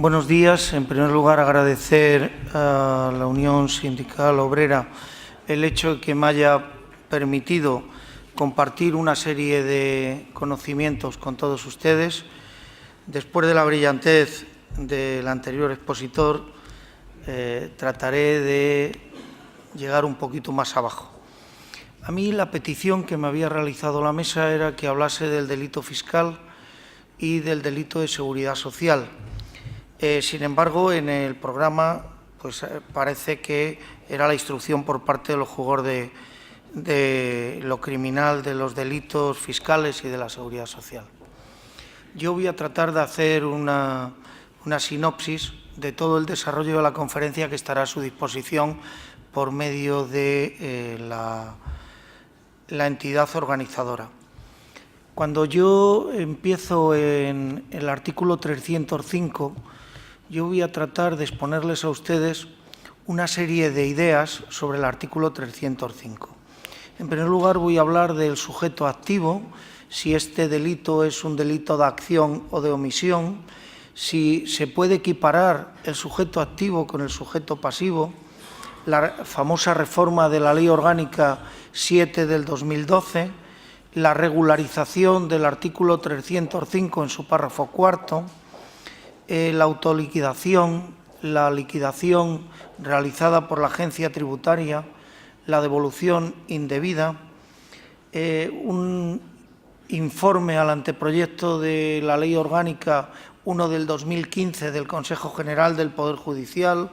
Buenos días. En primer lugar, agradecer a la Unión Sindical Obrera el hecho de que me haya permitido compartir una serie de conocimientos con todos ustedes. Después de la brillantez del anterior expositor, trataré de llegar un poquito más abajo. A mí la petición que me había realizado la mesa era que hablase del delito fiscal y del delito de seguridad social. Sin embargo, en el programa pues, parece que era la instrucción por parte de los juzgados de lo criminal, de los delitos fiscales y de la seguridad social. Yo voy a tratar de hacer una sinopsis de todo el desarrollo de la conferencia que estará a su disposición por medio de la entidad organizadora. Cuando yo empiezo en el artículo 305, yo voy a tratar de exponerles a ustedes una serie de ideas sobre el artículo 305. En primer lugar, voy a hablar del sujeto activo, si este delito es un delito de acción o de omisión, si se puede equiparar el sujeto activo con el sujeto pasivo, la famosa reforma de la Ley Orgánica 7 del 2012, la regularización del artículo 305 en su párrafo cuarto, la autoliquidación, la liquidación realizada por la agencia tributaria, la devolución indebida, un informe al anteproyecto de la Ley Orgánica 1 del 2015 del Consejo General del Poder Judicial,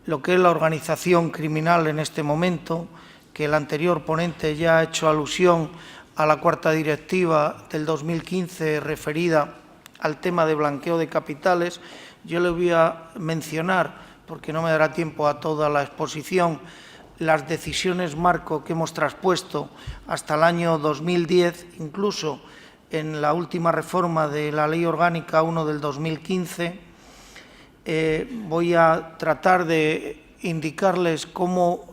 lo que es la organización criminal en este momento, que el anterior ponente ya ha hecho alusión a la cuarta directiva del 2015 referida al tema de blanqueo de capitales. Yo le voy a mencionar, porque no me dará tiempo a toda la exposición, las decisiones marco que hemos traspuesto hasta el año 2010, incluso en la última reforma de la Ley Orgánica 1 del 2015. Voy a tratar de indicarles cómo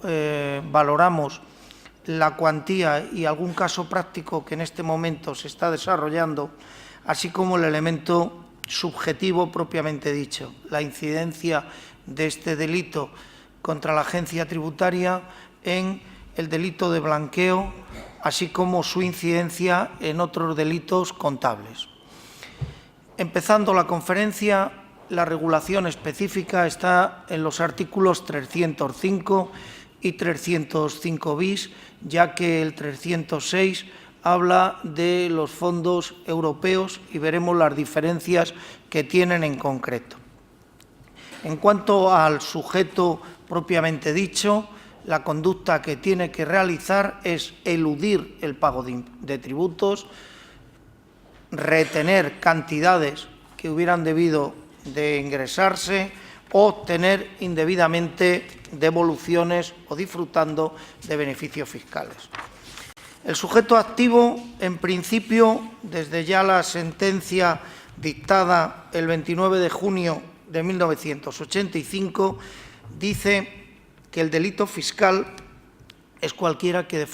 valoramos la cuantía y algún caso práctico que en este momento se está desarrollando, así como el elemento subjetivo propiamente dicho, la incidencia de este delito contra la agencia tributaria en el delito de blanqueo, así como su incidencia en otros delitos contables. Empezando la conferencia, la regulación específica está en los artículos 305 y 305 bis, ya que el 306 habla de los fondos europeos y veremos las diferencias que tienen en concreto. En cuanto al sujeto propiamente dicho, la conducta que tiene que realizar es eludir el pago de tributos, retener cantidades que hubieran debido de ingresarse o obtener indebidamente devoluciones o disfrutando de beneficios fiscales. El sujeto activo, en principio, desde ya la sentencia dictada el 29 de junio de 1985, dice que el delito fiscal es cualquiera que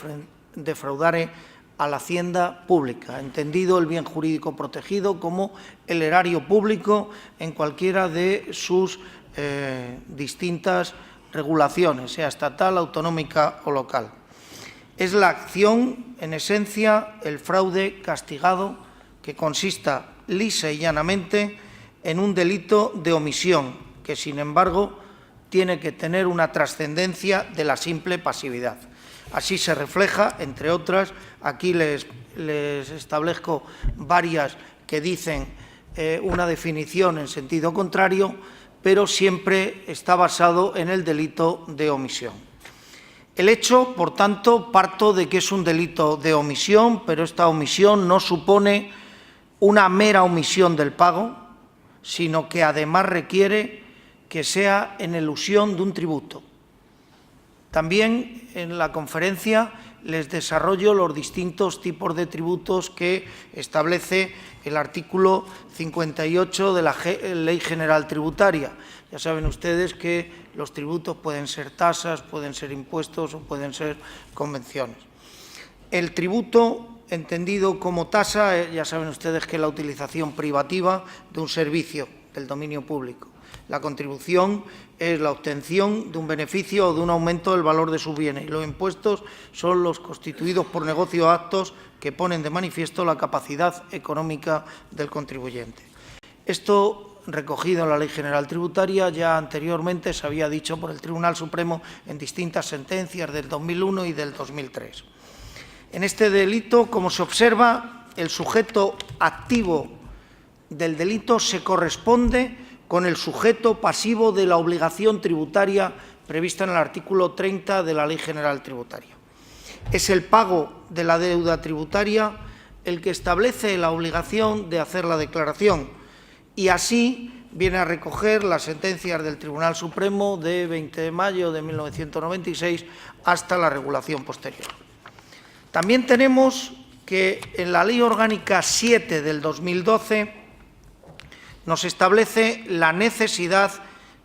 defraudare a la hacienda pública, entendido el bien jurídico protegido como el erario público en cualquiera de sus distintas regulaciones, sea estatal, autonómica o local. Es la acción, en esencia, el fraude castigado que consista lisa y llanamente en un delito de omisión, que sin embargo tiene que tener una trascendencia de la simple pasividad. Así se refleja, entre otras, aquí les establezco varias que dicen una definición en sentido contrario, pero siempre está basado en el delito de omisión. El hecho, por tanto, parto de que es un delito de omisión, pero esta omisión no supone una mera omisión del pago, sino que además requiere que sea en elusión de un tributo. También en la conferencia les desarrollo los distintos tipos de tributos que establece el artículo 58 de la Ley General Tributaria. Ya saben ustedes que los tributos pueden ser tasas, pueden ser impuestos o pueden ser convenciones. El tributo, entendido como tasa, ya saben ustedes que es la utilización privativa de un servicio del dominio público. La contribución es la obtención de un beneficio o de un aumento del valor de sus bienes, y los impuestos son los constituidos por negocios o actos que ponen de manifiesto la capacidad económica del contribuyente. Esto, recogido en la Ley General Tributaria, ya anteriormente se había dicho por el Tribunal Supremo en distintas sentencias del 2001 y del 2003. En este delito, como se observa, el sujeto activo del delito se corresponde con el sujeto pasivo de la obligación tributaria prevista en el artículo 30 de la Ley General Tributaria. Es el pago de la deuda tributaria el que establece la obligación de hacer la declaración, y así viene a recoger las sentencias del Tribunal Supremo de 20 de mayo de 1996 hasta la regulación posterior. También tenemos que en la Ley Orgánica 7 del 2012 nos establece la necesidad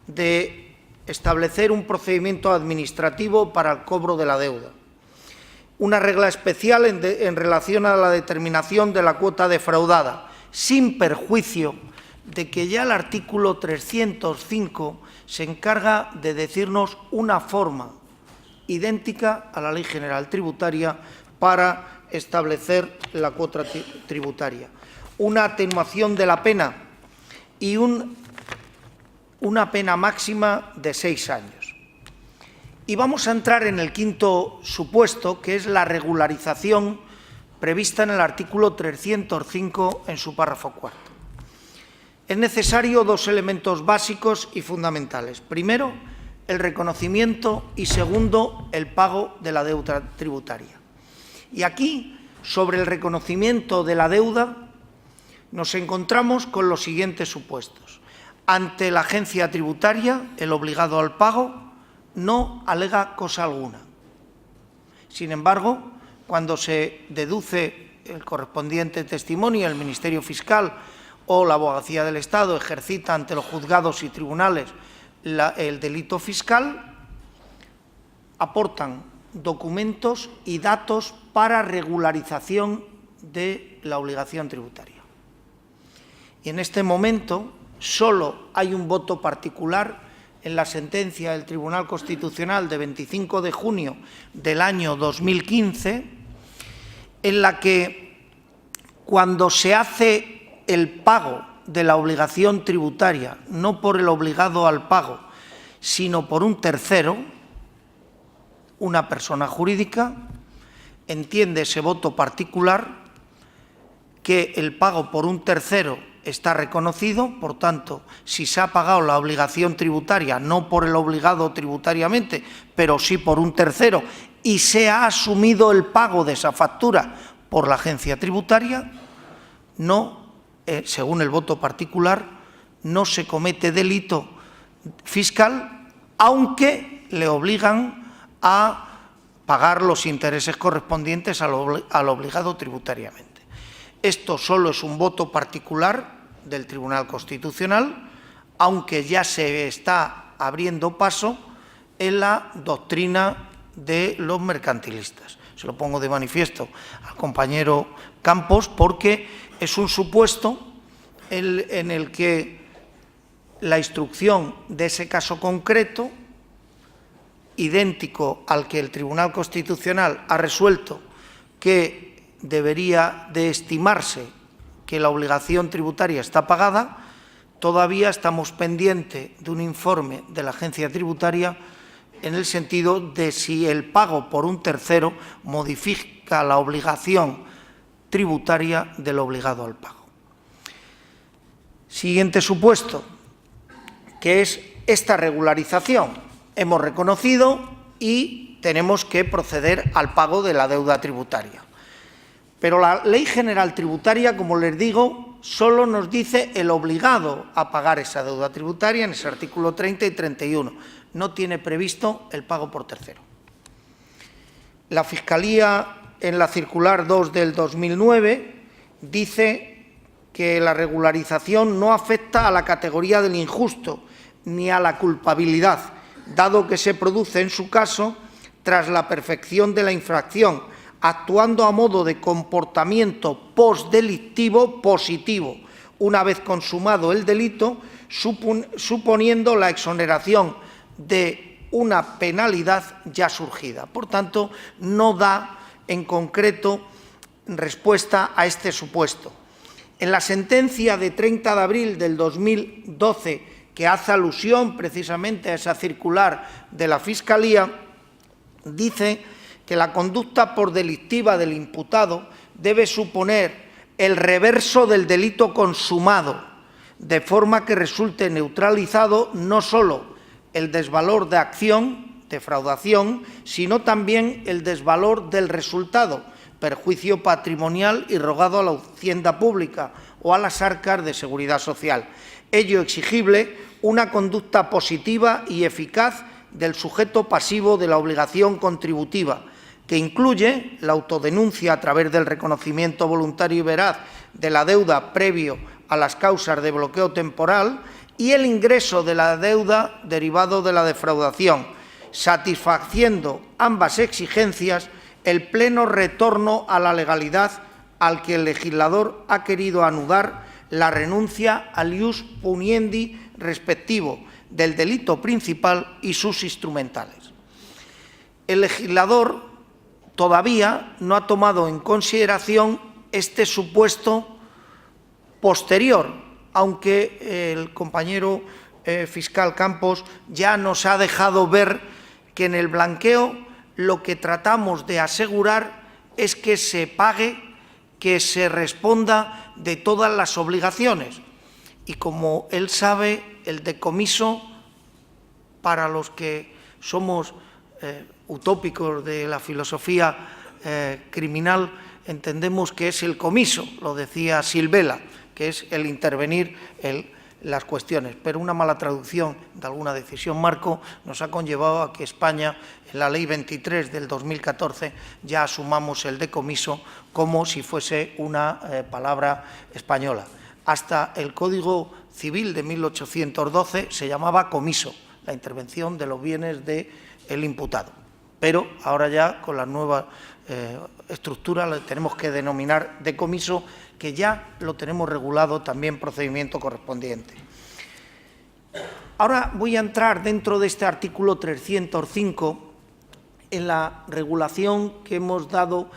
de establecer un procedimiento administrativo para el cobro de la deuda. Una regla especial en relación a la determinación de la cuota defraudada, sin perjuicio de que ya el artículo 305 se encarga de decirnos una forma idéntica a la Ley General Tributaria para establecer la cuota tributaria. Una atenuación de la pena y una pena máxima de 6 años. Y vamos a entrar en el quinto supuesto, que es la regularización prevista en el artículo 305 en su párrafo cuarto. Es necesario dos elementos básicos y fundamentales. Primero, el reconocimiento, y segundo, el pago de la deuda tributaria. Y aquí, sobre el reconocimiento de la deuda, nos encontramos con los siguientes supuestos. Ante la agencia tributaria, el obligado al pago no alega cosa alguna. Sin embargo, cuando se deduce el correspondiente testimonio, el Ministerio Fiscal o la Abogacía del Estado ejercita ante los juzgados y tribunales el delito fiscal, aportan documentos y datos para regularización de la obligación tributaria. Y en este momento solo hay un voto particular en la sentencia del Tribunal Constitucional de 25 de junio del año 2015, en la que cuando se hace el pago de la obligación tributaria, no por el obligado al pago, sino por un tercero, una persona jurídica, entiende ese voto particular que el pago por un tercero está reconocido. Por tanto, si se ha pagado la obligación tributaria, no por el obligado tributariamente, pero sí por un tercero, y se ha asumido el pago de esa factura por la agencia tributaria, no, según el voto particular, no se comete delito fiscal, aunque le obligan a pagar los intereses correspondientes al obligado tributariamente. Esto solo es un voto particular del Tribunal Constitucional, aunque ya se está abriendo paso en la doctrina de los mercantilistas. Se lo pongo de manifiesto al compañero Campos porque es un supuesto en el que la instrucción de ese caso concreto, idéntico al que el Tribunal Constitucional ha resuelto que debería de estimarse que la obligación tributaria está pagada, todavía estamos pendientes de un informe de la agencia tributaria en el sentido de si el pago por un tercero modifica la obligación tributaria del obligado al pago. Siguiente supuesto, que es esta regularización. Hemos reconocido y tenemos que proceder al pago de la deuda tributaria. Pero la Ley General Tributaria, como les digo, solo nos dice el obligado a pagar esa deuda tributaria en ese artículo 30 y 31. No tiene previsto el pago por tercero. La Fiscalía, en la circular 2 del 2009, dice que la regularización no afecta a la categoría del injusto ni a la culpabilidad, dado que se produce en su caso tras la perfección de la infracción, actuando a modo de comportamiento postdelictivo positivo, una vez consumado el delito, suponiendo la exoneración de una penalidad ya surgida. Por tanto, no da en concreto respuesta a este supuesto. En la sentencia de 30 de abril del 2012, que hace alusión precisamente a esa circular de la Fiscalía, dice que la conducta por delictiva del imputado debe suponer el reverso del delito consumado, de forma que resulte neutralizado no solo el desvalor de acción, defraudación, sino también el desvalor del resultado, perjuicio patrimonial irrogado a la hacienda pública o a las arcas de seguridad social. Ello exigible una conducta positiva y eficaz del sujeto pasivo de la obligación contributiva, que incluye la autodenuncia a través del reconocimiento voluntario y veraz de la deuda previo a las causas de bloqueo temporal y el ingreso de la deuda derivado de la defraudación, satisfaciendo ambas exigencias el pleno retorno a la legalidad al que el legislador ha querido anudar la renuncia al ius puniendi respectivo del delito principal y sus instrumentales. El legislador todavía no ha tomado en consideración este supuesto posterior, aunque el compañero fiscal Campos ya nos ha dejado ver que en el blanqueo lo que tratamos de asegurar es que se pague, que se responda de todas las obligaciones. Y como él sabe, el decomiso, para los que somos utópicos de la filosofía criminal, entendemos que es el comiso, lo decía Silvela, que es el intervenir en las cuestiones. Pero una mala traducción de alguna decisión marco nos ha conllevado a que España, en la Ley 23 del 2014, ya asumamos el decomiso como si fuese una palabra española. Hasta el Código Civil de 1812 se llamaba comiso, la intervención de los bienes del imputado. Pero ahora ya, con la nueva estructura, le tenemos que denominar decomiso, que ya lo tenemos regulado también procedimiento correspondiente. Ahora voy a entrar dentro de este artículo 305 en la regulación que hemos dado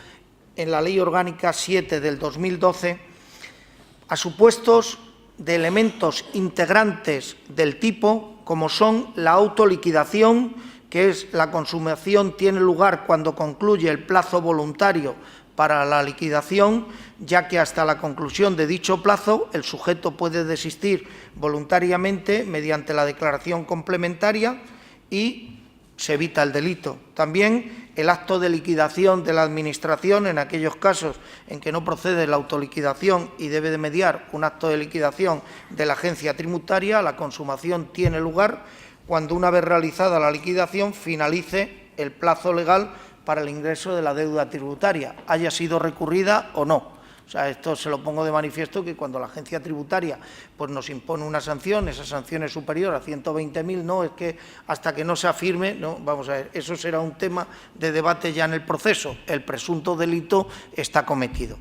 en la Ley Orgánica 7 del 2012 a supuestos de elementos integrantes del tipo como son la autoliquidación, que es la consumación tiene lugar cuando concluye el plazo voluntario para la liquidación, ya que hasta la conclusión de dicho plazo el sujeto puede desistir voluntariamente mediante la declaración complementaria y se evita el delito. También el acto de liquidación de la Administración en aquellos casos en que no procede la autoliquidación y debe de mediar un acto de liquidación de la agencia tributaria, la consumación tiene lugar cuando, una vez realizada la liquidación, finalice el plazo legal para el ingreso de la deuda tributaria, haya sido recurrida o no. O sea, esto se lo pongo de manifiesto, que cuando la agencia tributaria pues nos impone una sanción, esa sanción es superior a 120.000, no, es que hasta que no se afirme, no, vamos a ver, eso será un tema de debate ya en el proceso. El presunto delito está cometido.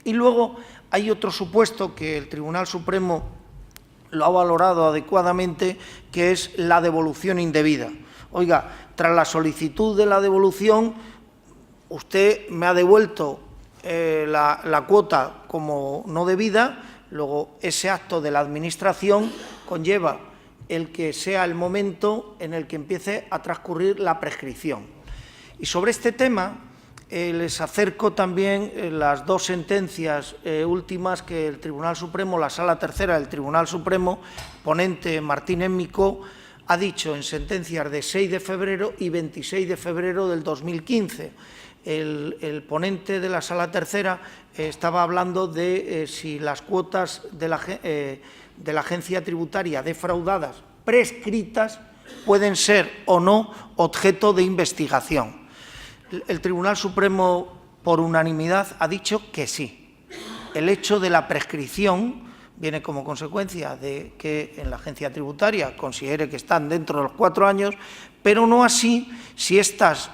Y luego hay otro supuesto que el Tribunal Supremo lo ha valorado adecuadamente, que es la devolución indebida. Oiga, tras la solicitud de la devolución, usted me ha devuelto la cuota como no debida, luego ese acto de la Administración conlleva el que sea el momento en el que empiece a transcurrir la prescripción. Y sobre este tema les acerco también las dos sentencias últimas que el Tribunal Supremo, la Sala Tercera del Tribunal Supremo, ponente Martínez Micó, ha dicho en sentencias de 6 de febrero y 26 de febrero del 2015. El ponente de la Sala Tercera estaba hablando de si las cuotas de la agencia tributaria defraudadas prescritas pueden ser o no objeto de investigación. El Tribunal Supremo, por unanimidad, ha dicho que sí. El hecho de la prescripción viene como consecuencia de que en la agencia tributaria considere que están dentro de los 4 años, pero no así si estas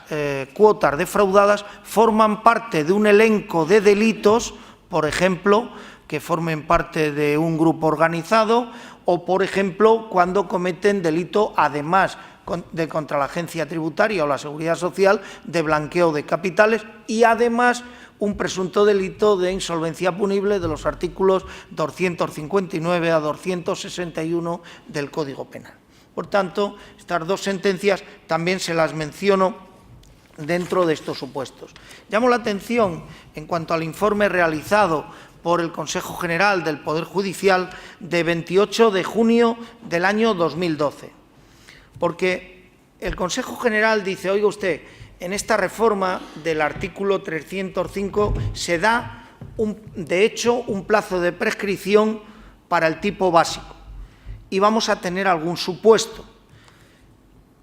cuotas defraudadas forman parte de un elenco de delitos, por ejemplo, que formen parte de un grupo organizado o, por ejemplo, cuando cometen delito, además de contra la agencia tributaria o la seguridad social, de blanqueo de capitales y, además, un presunto delito de insolvencia punible de los artículos 259 a 261 del Código Penal. Por tanto, estas dos sentencias también se las menciono dentro de estos supuestos. Llamo la atención en cuanto al informe realizado por el Consejo General del Poder Judicial de 28 de junio del año 2012, porque el Consejo General dice, oiga usted, en esta reforma del artículo 305 se da, de hecho, un plazo de prescripción para el tipo básico y vamos a tener algún supuesto.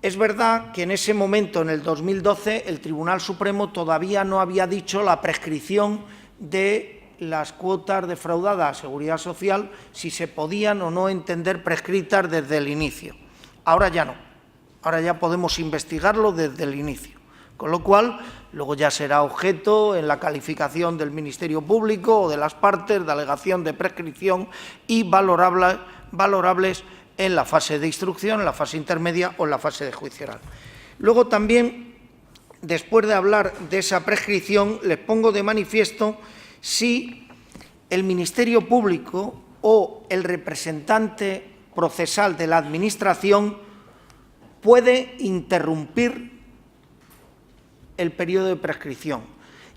Es verdad que en ese momento, en el 2012, el Tribunal Supremo todavía no había dicho la prescripción de las cuotas defraudadas a Seguridad Social, si se podían o no entender prescritas desde el inicio. Ahora ya no, ahora ya podemos investigarlo desde el inicio, con lo cual luego ya será objeto en la calificación del Ministerio Público o de las partes de alegación de prescripción y valorables en la fase de instrucción, en la fase intermedia o en la fase de juicio oral. Luego también, después de hablar de esa prescripción, les pongo de manifiesto si el Ministerio Público o el representante procesal de la Administración puede interrumpir el periodo de prescripción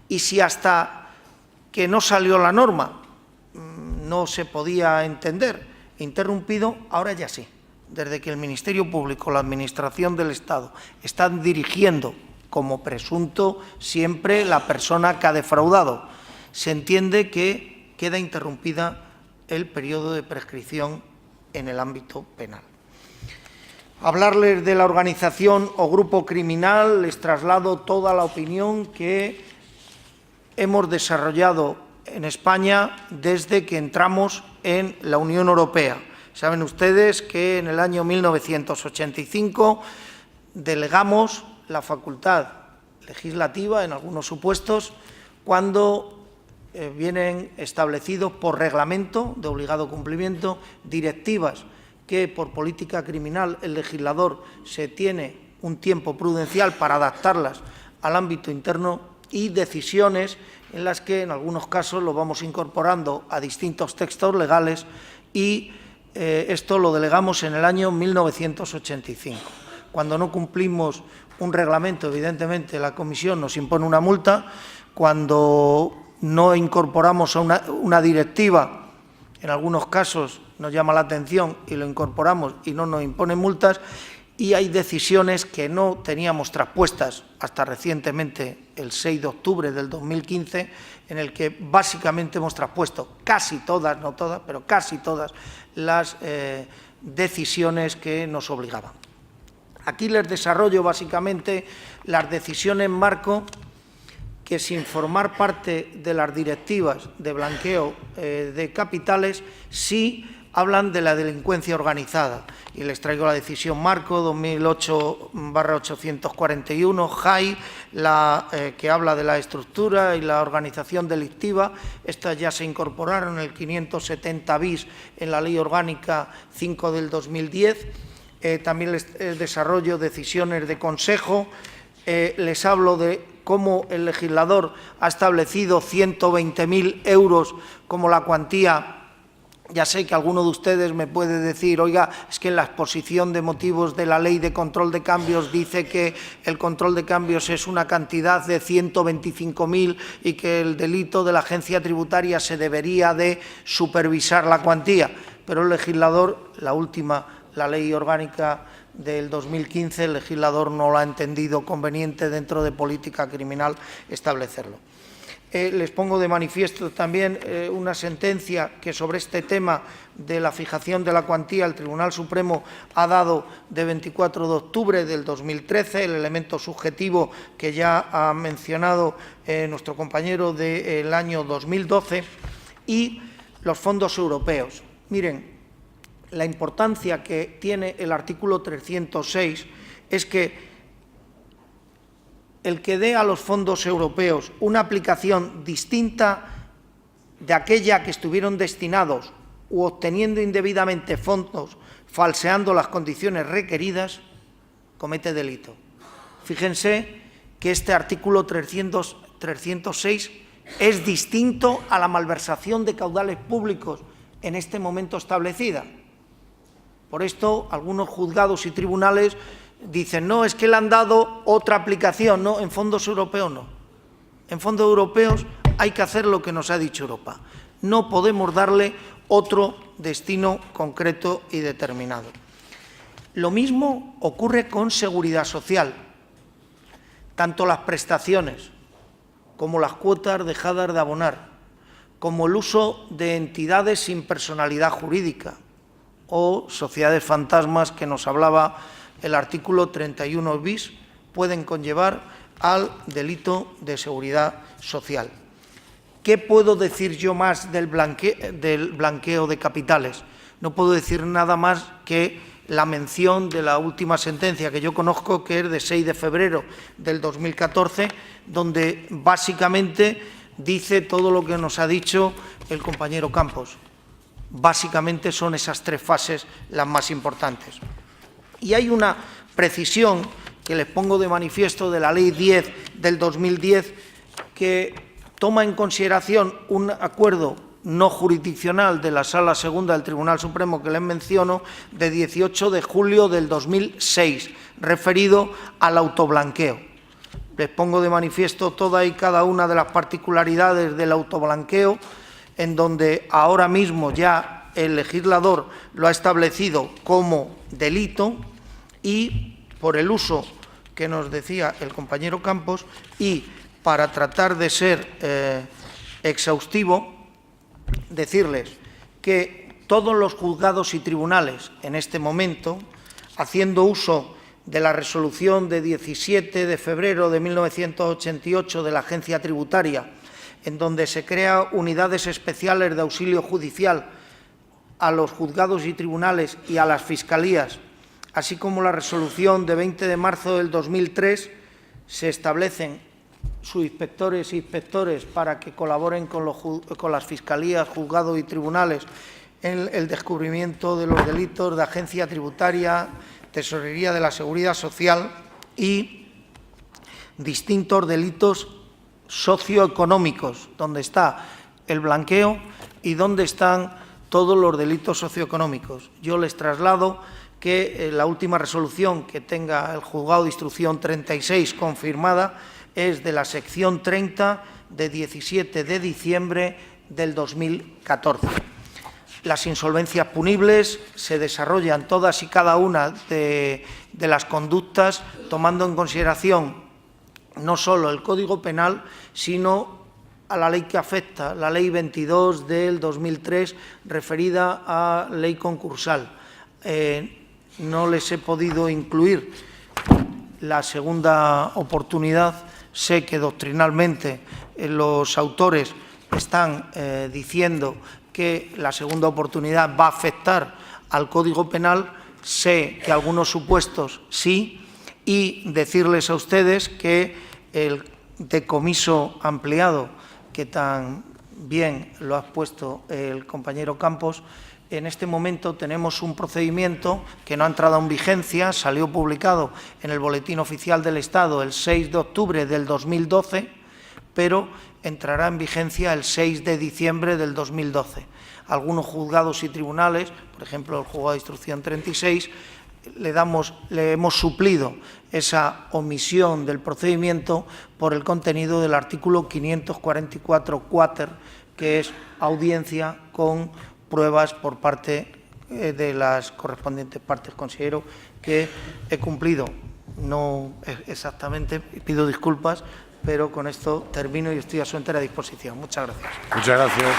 y si hasta que no salió la norma no se podía entender interrumpido, ahora ya sí. Desde que el Ministerio Público, la Administración del Estado, están dirigiendo como presunto siempre la persona que ha defraudado, se entiende que queda interrumpida el periodo de prescripción en el ámbito penal. Hablarles de la organización o grupo criminal, les traslado toda la opinión que hemos desarrollado en España desde que entramos en la Unión Europea. Saben ustedes que en el año 1985 delegamos la facultad legislativa en algunos supuestos cuando vienen establecidos por reglamento de obligado cumplimiento directivas que por política criminal el legislador se tiene un tiempo prudencial para adaptarlas al ámbito interno y decisiones en las que en algunos casos lo vamos incorporando a distintos textos legales y esto lo delegamos en el año 1985. Cuando no cumplimos un reglamento, evidentemente la Comisión nos impone una multa. Cuando no incorporamos a una directiva, en algunos casos nos llama la atención y lo incorporamos y no nos imponen multas, y hay decisiones que no teníamos traspuestas hasta recientemente, el 6 de octubre del 2015, en el que básicamente hemos traspuesto casi todas, no todas, pero casi todas las decisiones que nos obligaban. Aquí les desarrollo básicamente las decisiones marco que, sin formar parte de las directivas de blanqueo de capitales, sí hablan de la delincuencia organizada. Y les traigo la decisión marco 2008/841, JAI, que habla de la estructura y la organización delictiva. Estas ya se incorporaron en el 570 bis en la Ley Orgánica 5 del 2010. También les desarrollo decisiones de consejo. Les hablo de cómo el legislador ha establecido 120.000 euros como la cuantía. Ya sé que alguno de ustedes me puede decir, oiga, es que en la exposición de motivos de la Ley de Control de Cambios dice que el control de cambios es una cantidad de 125.000 y que el delito de la agencia tributaria se debería de supervisar la cuantía. Pero el legislador, la Ley Orgánica del 2015, el legislador no lo ha entendido conveniente dentro de política criminal establecerlo. Les pongo de manifiesto también una sentencia que sobre este tema de la fijación de la cuantía el Tribunal Supremo ha dado de 24 de octubre del 2013, el elemento subjetivo que ya ha mencionado nuestro compañero del año 2012, y los fondos europeos. Miren, la importancia que tiene el artículo 306 es que el que dé a los fondos europeos una aplicación distinta de aquella que estuvieron destinados u obteniendo indebidamente fondos, falseando las condiciones requeridas, comete delito. Fíjense que este artículo 306 es distinto a la malversación de caudales públicos en este momento establecida. Por esto, algunos juzgados y tribunales dicen, no, es que le han dado otra aplicación, no, en fondos europeos no. En fondos europeos hay que hacer lo que nos ha dicho Europa. No podemos darle otro destino concreto y determinado. Lo mismo ocurre con seguridad social. Tanto las prestaciones como las cuotas dejadas de abonar, como el uso de entidades sin personalidad jurídica o sociedades fantasmas que nos hablaba el artículo 31 bis, pueden conllevar al delito de seguridad social. ¿Qué puedo decir yo más del blanqueo de capitales? No puedo decir nada más que la mención de la última sentencia que yo conozco, que es de 6 de febrero del 2014, donde básicamente dice todo lo que nos ha dicho el compañero Campos. Básicamente son esas tres fases las más importantes. Y hay una precisión que les pongo de manifiesto de la Ley 10 del 2010 que toma en consideración un acuerdo no jurisdiccional de la Sala Segunda del Tribunal Supremo que les menciono, de 18 de julio del 2006, referido al autoblanqueo. Les pongo de manifiesto toda y cada una de las particularidades del autoblanqueo, en donde ahora mismo ya el legislador lo ha establecido como delito y por el uso que nos decía el compañero Campos y para tratar de ser exhaustivo, decirles que todos los juzgados y tribunales en este momento, haciendo uso de la resolución de 17 de febrero de 1988 de la Agencia Tributaria, en donde se crean unidades especiales de auxilio judicial a los juzgados y tribunales y a las fiscalías, así como la resolución de 20 de marzo del 2003, se establecen subinspectores e inspectores para que colaboren con las fiscalías, juzgados y tribunales en el descubrimiento de los delitos de agencia tributaria, tesorería de la seguridad social y distintos delitos socioeconómicos, donde está el blanqueo y donde están todos los delitos socioeconómicos. Yo les traslado que la última resolución que tenga el juzgado de instrucción 36 confirmada es de la sección 30 de 17 de diciembre del 2014. Las insolvencias punibles se desarrollan todas y cada una de las conductas tomando en consideración no solo el Código Penal, sino a la ley que afecta, la Ley 22 del 2003, referida a ley concursal. No les he podido incluir la segunda oportunidad. Sé que doctrinalmente los autores están diciendo que la segunda oportunidad va a afectar al Código Penal. Sé que algunos supuestos sí, y decirles a ustedes que el decomiso ampliado, que tan bien lo ha expuesto el compañero Campos, en este momento tenemos un procedimiento que no ha entrado en vigencia, salió publicado en el Boletín Oficial del Estado el 6 de octubre del 2012, pero entrará en vigencia el 6 de diciembre del 2012. Algunos juzgados y tribunales, por ejemplo el Juzgado de Instrucción 36, le hemos suplido esa omisión del procedimiento por el contenido del artículo 544 quater, que es audiencia con pruebas por parte de las correspondientes partes. Considero que he cumplido, no exactamente, pido disculpas, pero con esto termino y estoy a su entera disposición. Muchas gracias. Muchas gracias.